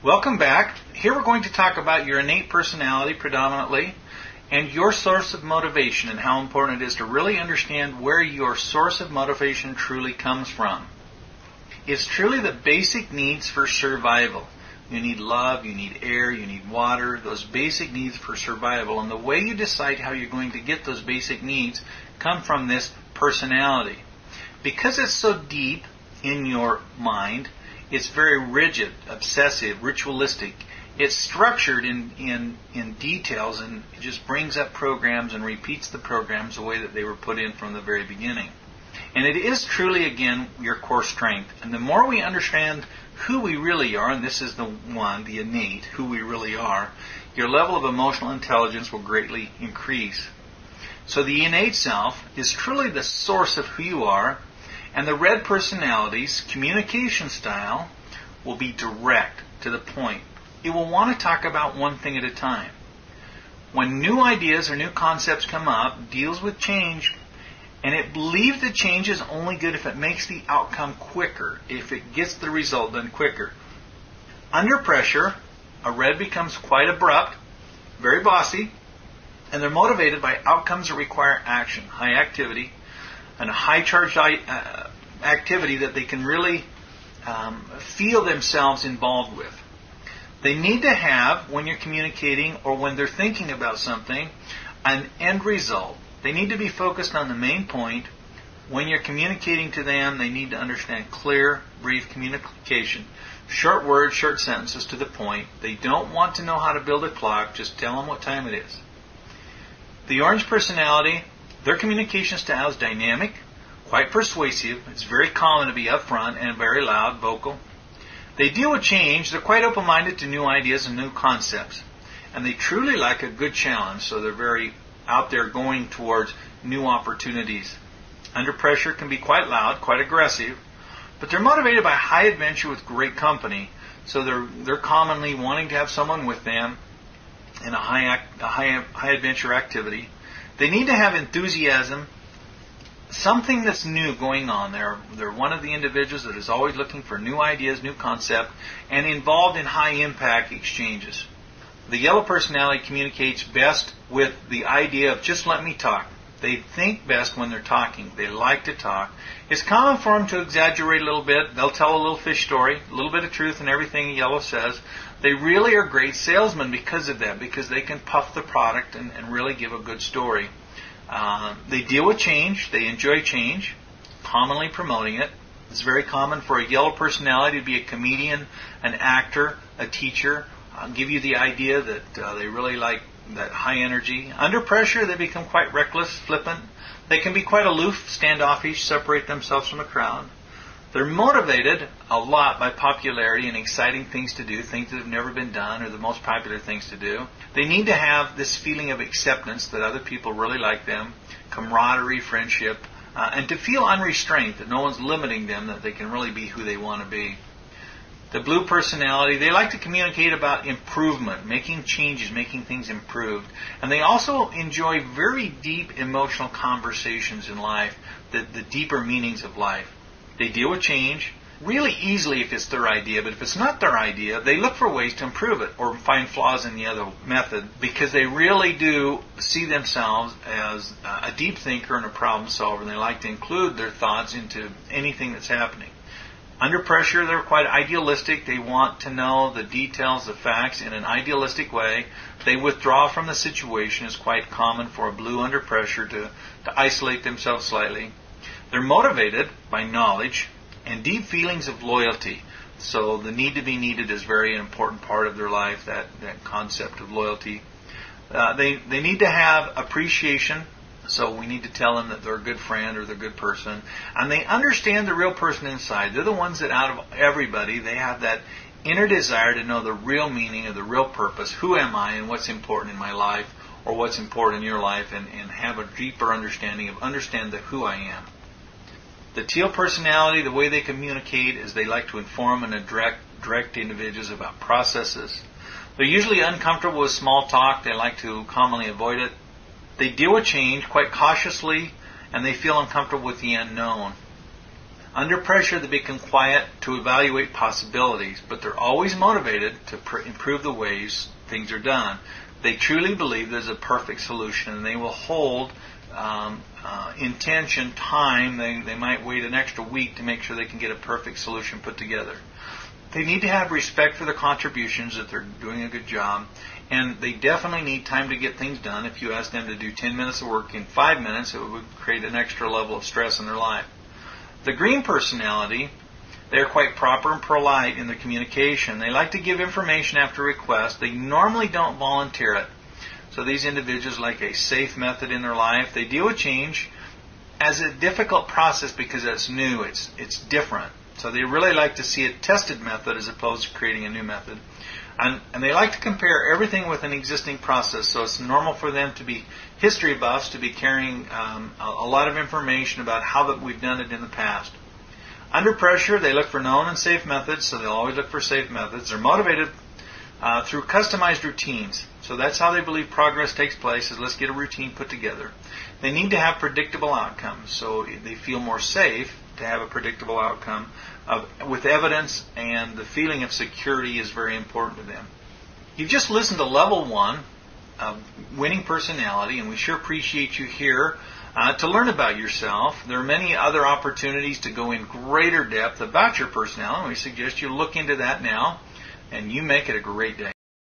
Welcome back. Here we're going to talk about your innate personality predominantly and your source of motivation and how important it is to really understand where your source of motivation truly comes from. It's truly the basic needs for survival. You need love, you need air, you need water, those basic needs for survival. And the way you decide how you're going to get those basic needs come from this personality. Because it's so deep in your mind, it's very rigid, obsessive, ritualistic. It's structured in details, and it just brings up programs and repeats the programs the way that they were put in from the very beginning. And it is truly, again, your core strength. And the more we understand who we really are, and this is the one, the innate, who we really are, your level of emotional intelligence will greatly increase. So the innate self is truly the source of who you are. And the red personality's communication style will be direct, to the point. It will want to talk about one thing at a time. When new ideas or new concepts come up, deals with change, and it believes that change is only good if it makes the outcome quicker, if it gets the result done quicker. Under pressure, a red becomes quite abrupt, very bossy, and they're motivated by outcomes that require action, high activity, and a high-charged activity that they can really feel themselves involved with. They need to have, when you're communicating or when they're thinking about something, an end result. They need to be focused on the main point. When you're communicating to them, they need to understand clear, brief communication. Short words, short sentences to the point. They don't want to know how to build a clock. Just tell them what time it is. The orange personality, their communication style is dynamic, quite persuasive. It's very common to be upfront and very loud, vocal. They deal with change. They're quite open-minded to new ideas and new concepts. And they truly like a good challenge, so they're very out there going towards new opportunities. Under pressure can be quite loud, quite aggressive, but they're motivated by high adventure with great company. So they're commonly wanting to have someone with them in a high adventure activity. They need to have enthusiasm, something that's new going on. They're one of the individuals that is always looking for new ideas, new concept, and involved in high impact exchanges. The yellow personality communicates best with the idea of just let me talk. They think best when they're talking. They like to talk. It's common for them to exaggerate a little bit. They'll tell a little fish story, a little bit of truth in everything yellow says. They really are great salesmen because of that, because they can puff the product and really give a good story. They deal with change. They enjoy change, commonly promoting it. It's very common for a yellow personality to be a comedian, an actor, a teacher. Give you the idea that they really like that high energy. Under pressure, they become quite reckless, flippant. They can be quite aloof, standoffish, separate themselves from a crowd. They're motivated a lot by popularity and exciting things to do, things that have never been done or the most popular things to do. They need to have this feeling of acceptance that other people really like them, camaraderie, friendship, and to feel unrestrained, that no one's limiting them, that they can really be who they want to be. The blue personality, they like to communicate about improvement, making changes, making things improved. And they also enjoy very deep emotional conversations in life, the deeper meanings of life. They deal with change really easily if it's their idea, but if it's not their idea, they look for ways to improve it or find flaws in the other method, because they really do see themselves as a deep thinker and a problem solver, and they like to include their thoughts into anything that's happening. Under pressure, they're quite idealistic. They want to know the details, the facts in an idealistic way. They withdraw from the situation. It's quite common for a blue under pressure to isolate themselves slightly. They're motivated by knowledge and deep feelings of loyalty. So the need to be needed is a very important part of their life, that concept of loyalty. They need to have appreciation. So we need to tell them that they're a good friend or they're a good person. And they understand the real person inside. They're the ones that out of everybody, they have that inner desire to know the real meaning of the real purpose. Who am I and what's important in my life or what's important in your life, and have a deeper understanding of understand the who I am. The teal personality, the way they communicate is they like to inform and direct individuals about processes. They're usually uncomfortable with small talk. They like to commonly avoid it. They deal with change quite cautiously, and they feel uncomfortable with the unknown. Under pressure, they become quiet to evaluate possibilities, but they're always motivated to improve the ways things are done. They truly believe there's a perfect solution, and they will hold intention, time. They might wait an extra week to make sure they can get a perfect solution put together. They need to have respect for their contributions, that they're doing a good job, and they definitely need time to get things done. If you ask them to do 10 minutes of work in 5 minutes, it would create an extra level of stress in their life. The green personality, they're quite proper and polite in their communication. They like to give information after request. They normally don't volunteer it. So these individuals like a safe method in their life. They deal with change as a difficult process because it's new, it's different. So they really like to see a tested method as opposed to creating a new method. And they like to compare everything with an existing process. So it's normal for them to be history buffs, to be carrying a lot of information about how that we've done it in the past. Under pressure, they look for known and safe methods, so they'll always look for safe methods. They're motivated through customized routines. So that's how they believe progress takes place, is let's get a routine put together. They need to have predictable outcomes, so they feel more safe to have a predictable outcome with evidence, and the feeling of security is very important to them. You've just listened to Level 1 of Winning Personality, and we sure appreciate you here to learn about yourself. There are many other opportunities to go in greater depth about your personality, and we suggest you look into that now, and you make it a great day.